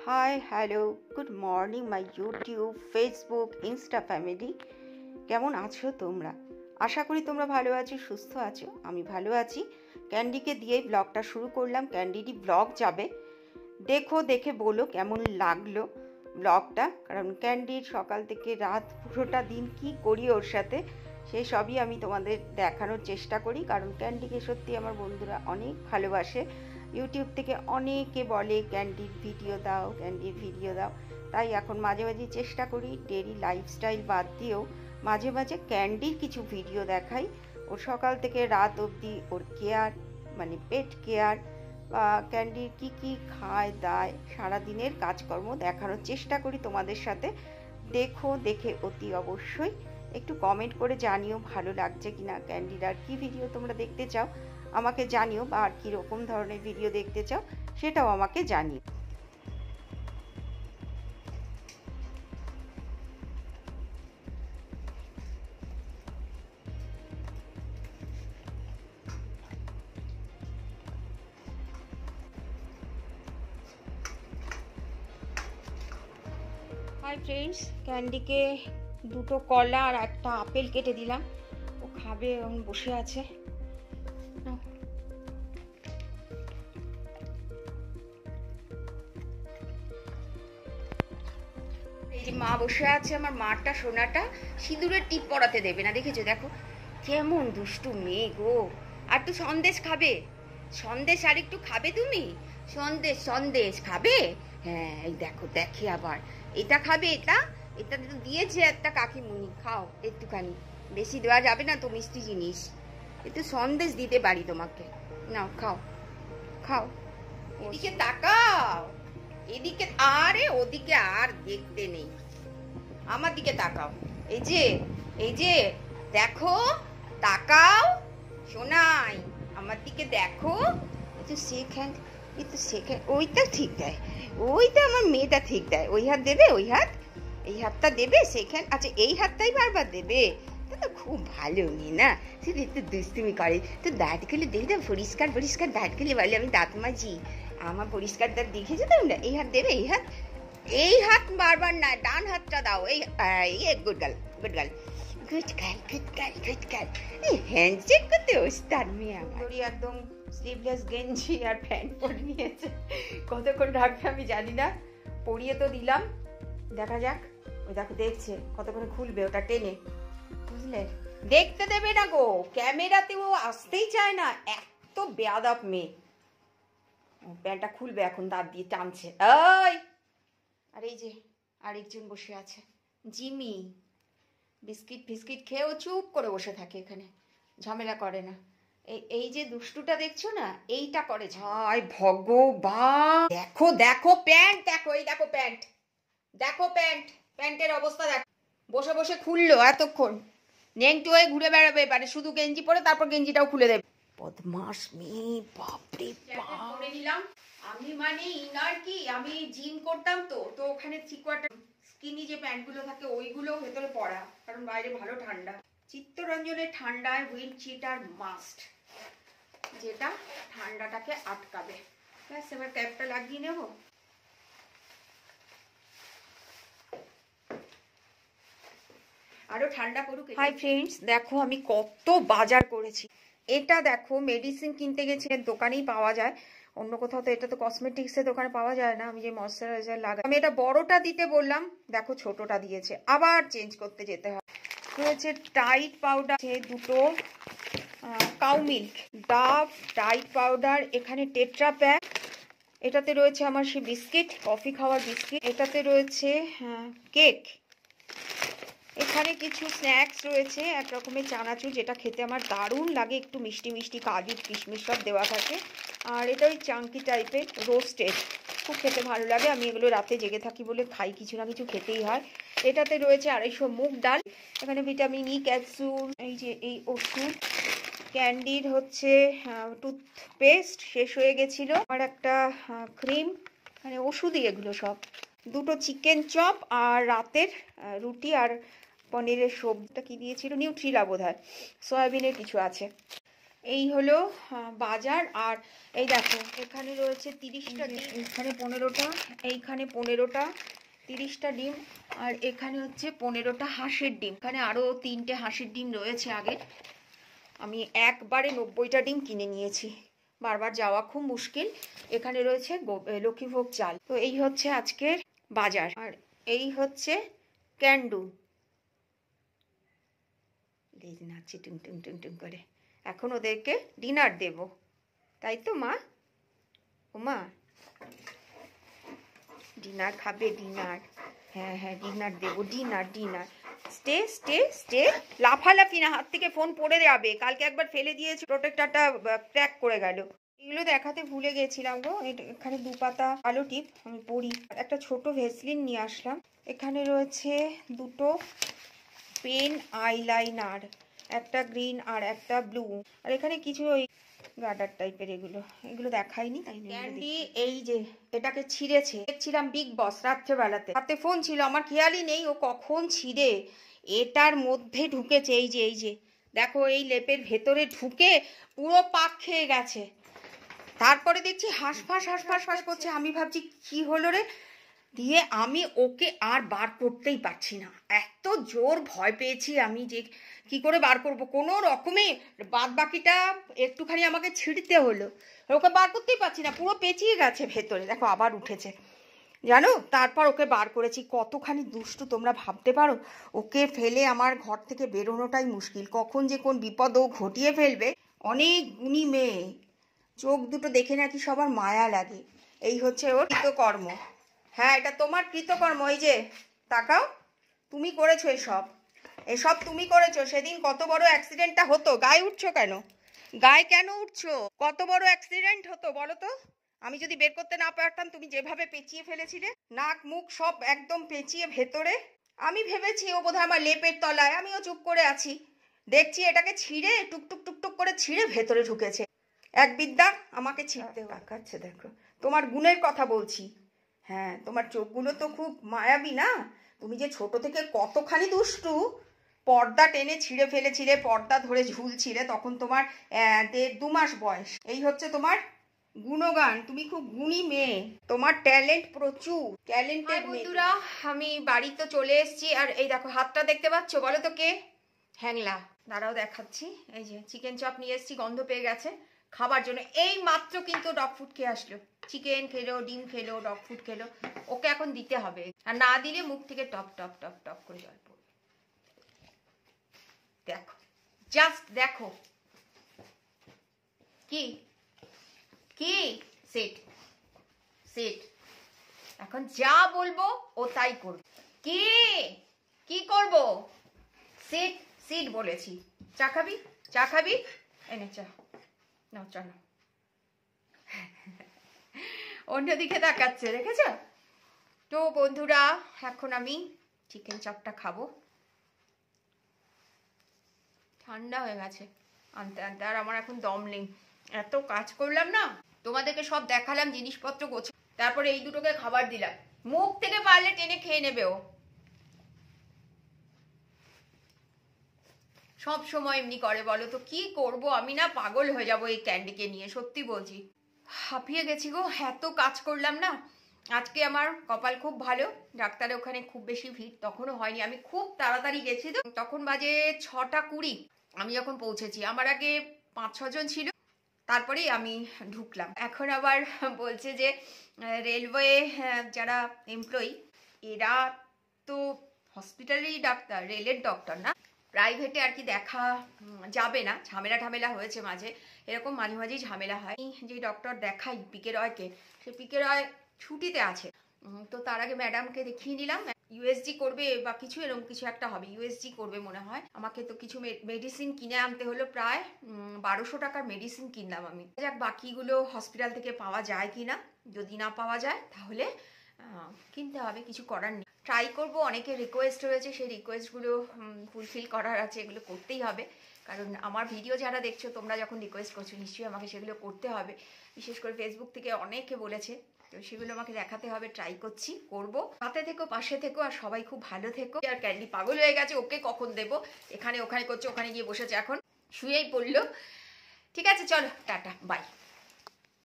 Hi hello good morning my YouTube Facebook Insta family. কেমন আছো তোমরা? আশা করি তোমরা ভালো আছো, সুস্থ আছো। আমি ভালো আছি। ক্যান্ডিকে দিয়েই ব্লগটা শুরু করলাম। ক্যান্ডিরই ব্লগ যাবে, দেখে বলো কেমন লাগলো ব্লগটা। কারণ ক্যান্ডির সকাল থেকে রাত পুরোটা দিন কি করি ওর সাথে সেই সবই আমি তোমাদের দেখানোর চেষ্টা করি। কারণ ক্যান্ডিকে সত্যি আমার বন্ধুরা অনেক ভালোবাসে। ইউটিউব থেকে অনেকে বলে ক্যান্ডির ভিডিও দাও, ক্যান্ডির ভিডিও দাও। তাই এখন মাঝে মাঝে চেষ্টা করি ডেইলি লাইফস্টাইল বাদ দিয়েও মাঝে মাঝে ক্যান্ডির কিছু ভিডিও দেখাই। ওর সকাল থেকে রাত অবধি ওর কেয়ার, মানে পেট কেয়ার বা ক্যান্ডির কি কি খায় দায়, সারাদিনের কাজকর্ম দেখানোর চেষ্টা করি তোমাদের সাথে। দেখে অতি অবশ্যই একটু কমেন্ট করে জানিও ভালো লাগছে কিনা, ক্যান্ডির আর কি ভিডিও তোমরা দেখতে চাও আমাকে জানিও, বা আর কীরকম ধরনের ভিডিও দেখতে চাও সেটাও আমাকে জানিও। হাই ফ্রেন্ডস, ক্যান্ডিকে দুটো কলা আর একটা আপেল কেটে দিলাম, ও খাবে, এখন বসে আছে। এই যে মা বসে আছে, আমার মাটা সোনাটা সিঁদুরের টিপ পরাতে দেবে না, দেখেছো? দেখো কেমন দুষ্টু মেয়ে গো। আর তো সন্দেশ খাবে, সন্দেশ আর একটু খাবে তুমি? সন্দেশ খাবে? হ্যাঁ, এই দেখো, দেখে আবার এটা খাবে, এটা তো দিয়েছে একটা কাকিমুনি, খাও একটুখানি, বেশি দেওয়া যাবে না তো, মিষ্টি জিনিস। একটু সন্দেশ দিতে পারি তোমাকে, নাও খাও খাও। এদিকে তাকাও, এদিকে, আরে ওদিকে আর দেখতে নেই, আমার দিকে তাকাও। এই যে দেখো, তাকাও শোনাই, আমার দিকে দেখো। সেখান ওইটা ঠিক দেয়, ওইটা আমার মেয়েটা ঠিক দেয়। ওই হাত দেবে, ওই হাত, এই হাতটা দেবে সেখান। আচ্ছা, এই হাতটাই বারবার দেবে, তা তো খুব ভালো মেয়ে না? সেটা একটু দুষ্টুমি করে তো, দাঁতগুলো দেখে তো পরিষ্কার পরিষ্কার দাঁতগুলো বলে আমি দাঁত মাজি, আমার পরিষ্কার দাঁত দেখেছো তোমরা? এই হাত দেবে, এই হাত বারবার না, ডান হাতটা দাও। Good girl, good girl, good girl, good girl, good girl. এই হ্যান্ডশেক করতে ওস্তাদ মেয়ে আমার। একদম স্লিভলেস গেঞ্জি আর প্যান্ট পরে নিয়েছে, কতক্ষণ রাখবে আমি জানি না। পরিয়ে তো দিলাম, দেখা যাক। ওই দেখো দেখছে কতক্ষণ খুলবে ওটা টেনে, বুঝলে? দেখতে দেবে না গো, ক্যামেরাতে ও আসতেই চায় না, এত বেয়াদব মেয়ে। প্যান্টটা খুলবে এখন, দাঁত দিয়ে টানছে। ওই, আর এই যে আরেকজন বসে আছে, জিমি, বিস্কিট ফিস্কিট খেয়েও চুপ করে বসে থাকে এখানে, ঝামেলা করে না। এই যে দুষ্টুটা দেখছো না, এইটা করে। হায় ভগবান, দেখো দেখো প্যান্ট, দেখো এই দেখো প্যান্ট, দেখো প্যান্টের অবস্থা দেখো। বসে বসে খুললো এতক্ষণ, নেংটু হয়ে ঘুরে বেড়াবে, মানে শুধু গেঞ্জি পরে তারপর গেঞ্জিটাও খুলে দেবে। বদমাস মেয়ে, বাপরে বাপ। পরে নিলাম আমি, মানে ইনার কি, আমি জিম করতাম তো ওখানে চিকোয়াটা স্কিনি যে প্যান্টগুলো থাকে ওইগুলো ভেতরে পরা, কারণ বাইরে ভালো ঠান্ডা। চিত্তরঞ্জনের ঠান্ডায় উইন্ড চিটার মাস্ট, যেটা ঠান্ডাটাকে আটকাবে। ব্যাস, এবার ক্যাপটা লাগিয়ে নেব। আরো ঠান্ডা করুক। হাই ফ্রেন্ডস, দেখো আমি কত বাজার করেছি। এটা দেখো, মেডিসিন কিনতে গেছি, দোকানেই পাওয়া যায়, অন্য কোথাও তো, এটা তো কসমেটিক্সের দোকানে পাওয়া যায় না। আমি যে ময়শ্চারাইজার লাগাই, আমি এটা বড়টা দিতে বললাম, দেখো ছোটটা দিয়েছে, আবার চেঞ্জ করতে যেতে হয়। রয়েছে টাইড পাউডার, দুটো cow milk, Dove Tide powder, এখানে টেট্রা প্যাক, এটাতে রয়েছে আমার সেই বিস্কিট, কফি খাওয়ার বিস্কিট, এটাতে রয়েছে কেক, এখানে কিছু স্ন্যাক্স রয়েছে, এক রকমের চানাচুর, যেটা খেতে আমার দারুণ লাগে, একটু মিষ্টি মিষ্টি, কাজু কিশমিশ সব দেওয়া থাকে। আর এটা ওই চাঙ্কি টাইপের রোস্টেড, খুব খেতে ভালো লাগে। আমি এগুলো রাতে জেগে থাকি বলে খাই, কিছু না কিছু খেতেই হয়। এটাতে রয়েছে 250 মুগ ডাল, এখানে ভিটামিন ই ক্যাপসুল, এই যে এই ওষুধ, ক্যান্ডির হচ্ছে টুথপেস্ট শেষ হয়ে গেছিল, আর একটা ক্রিম, মানে ওষুধই এগুলো সব, দুটো চিকেন চপ, আর রাতের রুটি আর পনিরের সবজিটা কি দিয়েছিল, নিউট্রিলা বোধ হয়, সয়াবিনের কিছু আছে। এই হলো বাজার। আর এই দেখো এখানে রয়েছে 30টা ডিম, এখানে 15টা, এইখানে 15টা, 30টা ডিম। আর এখানে হচ্ছে 15টা হাঁসের ডিম। এখানে আরও 3টে হাঁসের ডিম রয়েছে। আগে আমি একবারে 90টা ডিম কিনে নিয়েছি, বারবার যাওয়া খুব মুশকিল। এখানে রয়েছে লক্ষ্মীভোগ চাল। তো এই হচ্ছে আজকের বাজার। আর এই হচ্ছে ক্যান্ডু, নাচছে টুং টুং টুং টুং করে। এখন ওদেরকে ডিনার দেব, তাই তো মা? ও মা ডিনার খাবে? ডিনার, হ্যাঁ হ্যাঁ ডিনার দেবো, dinner dinner. Stay stay stay, লাফালাফি না, হাত থেকে ফোন পড়ে যাবে। কালকে একবার ফেলে দিয়েছি, প্রোটেক্টরটা ক্র্যাক করে গেল। এগুলো দেখাতে ভুলে গেছিলাম গো। এখানে 2 পাতা আলো টিপ আমি পড়ি। একটা ছোট ভেসলিন নিয়ে আসলাম। এখানে রয়েছে 2টো পেন আইলাইনার, একটা গ্রিন আর একটা ব্লু। আর এখানে কিছু ওই গার্ডার টাইপের, এগুলো দেখাইনি তাই। ক্যান্ডি এই যে এটাকে ছিঁড়েছে, দেখছিলাম বিগ বস রাত্রেবেলাতে, হাতে ফোন ছিল, আমার খেয়ালই নেই ও কখন ছিঁড়ে এটার মধ্যে ঢুকেছে। এই যে দেখো, এই লেপের ভেতরে ঢুকে পুরো পাক খেয়ে গেছে। তারপরে দেখছি হাঁসফাঁস করছে। আমি ভাবছি কি হলো রে, দিয়ে আমি ওকে আর বার করতেই পারছি না। এত জোর ভয় পেয়েছি আমি যে কি করে বার করব। কোনো রকমে বাদ বাকিটা একটুখানি আমাকে ছিঁড়তে হলো, ওকে বার করতেই পারছি না, পুরো পেঁচিয়ে গেছে ভেতরে। দেখো আবার উঠেছে জানো। তারপর ওকে বার করেছি। কতখানি দুষ্টু তোমরা ভাবতে পারো। ওকে ফেলে আমার ঘর থেকে বেরোনোটাই মুশকিল, কখন যে কোন বিপদ ও ঘটিয়ে ফেলবে। অনেক গুণী মেয়ে, চোখ দুটো দেখে নাকি সবার মায়া লাগে। এই হচ্ছে ওর কৃতকর্ম। হ্যাঁ এটা তোমার কৃতকর্ম। এই যে তাকাও, তুমি করেছো এসব তুমি করেছো। সেদিন কত বড় অ্যাক্সিডেন্টটা হতো, গায়ে উঠছো কেন? গায়ে কেন উঠছো? কত বড় অ্যাক্সিডেন্ট হতো বলো তো। আমি যদি বের করতে না পারতাম, তুমি যেভাবে পেঁচিয়ে ফেলেছিলে, নাক মুখ সব একদম পেঁচিয়ে ভেতরে। আমি ভেবেছি ও বোধহয় আমার লেপের তলায়, আমিও চুপ করে আছি। দেখছি এটাকে ছিঁড়ে টুকটুক টুকটুক করে ছিঁড়ে ভেতরে ঢুকেছে। এক বিদ্যা আমাকে ছিঁড়তে তাকাচ্ছে। দেখো তোমার গুণের কথা বলছি। হ্যাঁ তোমার চোখগুলো তো খুব মায়াবী না। তুমি যে ছোট থেকে কতখানি দুষ্টু। পর্দা টেনে ছিঁড়ে ফেলেছিলে, পর্দা ধরে ঝুলছিলে, তখন তোমার 1.5-2 মাস বয়স। এই হচ্ছে তোমার গুণগান। তুমি খুব গুণী মেয়ে, তোমার ট্যালেন্ট প্রচুর, ট্যালেন্টেড বন্ধুরা। আমি বাড়ি তো চলে এসেছি। আর এই দেখো হাতটা দেখতে পাচ্ছ, বলো তো কে? হ্যাংলা। দাঁড়াও দেখাচ্ছি। এই যে চিকেন চপ নিয়ে এসেছি, গন্ধ পেয়ে গেছে খাবার জন্য। এই মাত্র কিন্তু ডগ ফুড খেয়ে আসলো, চিকেন খেলো, ডিম খেলো, ডগ ফুড খেলো। ওকে এখন দিতে হবে, আর না দিলে মুখ থেকে টপ টপ টপ টপ করে জল পড়বে। দেখো জাস্ট দেখো, কি কি সেট সেট। এখন যা বলবো ও তাই করবে। কি কি করবো? সেট সিট বলেছি। চা খাবি? চা খাবি? এনে চা নাও, চা নাও। অন্যদিকে তাকাচ্ছে, দেখেছ তো বন্ধুরা। এখন আমি চিকেন চপটা খাবো। ঠান্ডা হয়ে গেছে আনতে আনতে, আর আমার এখন দম নেই। এত কাজ করলাম না, তোমাদেরকে সব দেখালাম জিনিসপত্র গোছ, তারপরে এই দুটোকে খাবার দিলাম। মুখ থেকে পারলে টেনে খেয়ে নেবে ও। সব সময় এমনি করে, বলো তো কি করব আমি? না পাগল হয়ে যাব এই ক্যান্ডিকে নিয়ে, সত্যি বলছি। হাঁপিয়ে গেছি গো, এত কাজ করলাম না। আজকে আমার কপাল খুব ভালো, ডাক্তারের ওখানে খুব বেশি ভিড় তখনও হয়নি। আমি খুব তাড়াতাড়ি গেছি তো, তখন বাজে 6টা 20 আমি যখন পৌঁছেছি। আমার আগে 5-6 জন ছিল, তারপরেই আমি ঢুকলাম। এখন আবার বলছে যে রেলওয়ে যারা এমপ্লয়ি, এরা তো হসপিটালেরই ডাক্তার, রেলের ডক্টর না, প্রাইভেটে আর কি দেখা যাবে না। ঝামেলা হয়েছে মাঝে, এরকম মাঝে মাঝেই ঝামেলা হয়। যে ডক্টর দেখাই পিকে রয়কে, সে পিকে রয় ছুটিতে আছে। তো তার আগে ম্যাডামকে দেখিয়ে নিলাম। ইউএসজি করবে বা কিছু এরকম কিছু একটা হবে, ইউএসজি করবে মনে হয়। আমাকে তো কিছু মেডিসিন কিনে আনতে হলো, প্রায় 1200 টাকার মেডিসিন কিনলাম আমি। যাক বাকিগুলো হসপিটাল থেকে পাওয়া যায় কি না, যদি না পাওয়া যায় তাহলে কিনতে হবে, কিছু করার নেই। ট্রাই করবো, অনেকে রিকোয়েস্ট রয়েছে, সেই রিকোয়েস্টগুলো ফুলফিল করার আছে, এগুলো করতেই হবে। কারণ আমার ভিডিও যারা দেখছো, তোমরা যখন রিকোয়েস্ট করছো, নিশ্চয়ই আমাকে সেগুলো করতে হবে। বিশেষ করে ফেসবুক থেকে অনেকে বলেছে, তো সেগুলো আমাকে দেখাতে হবে। ট্রাই করছি, করবো। হাতে থেকো, পাশে থেকো, আর সবাই খুব ভালো থেকো। আর ক্যান্ডি পাগল হয়ে গেছে, ওকে কখন দেবো, এখানে ওখানে করছে, ওখানে গিয়ে বসেছে, এখন শুয়েই পড়লো। ঠিক আছে চলো টাটা বাই।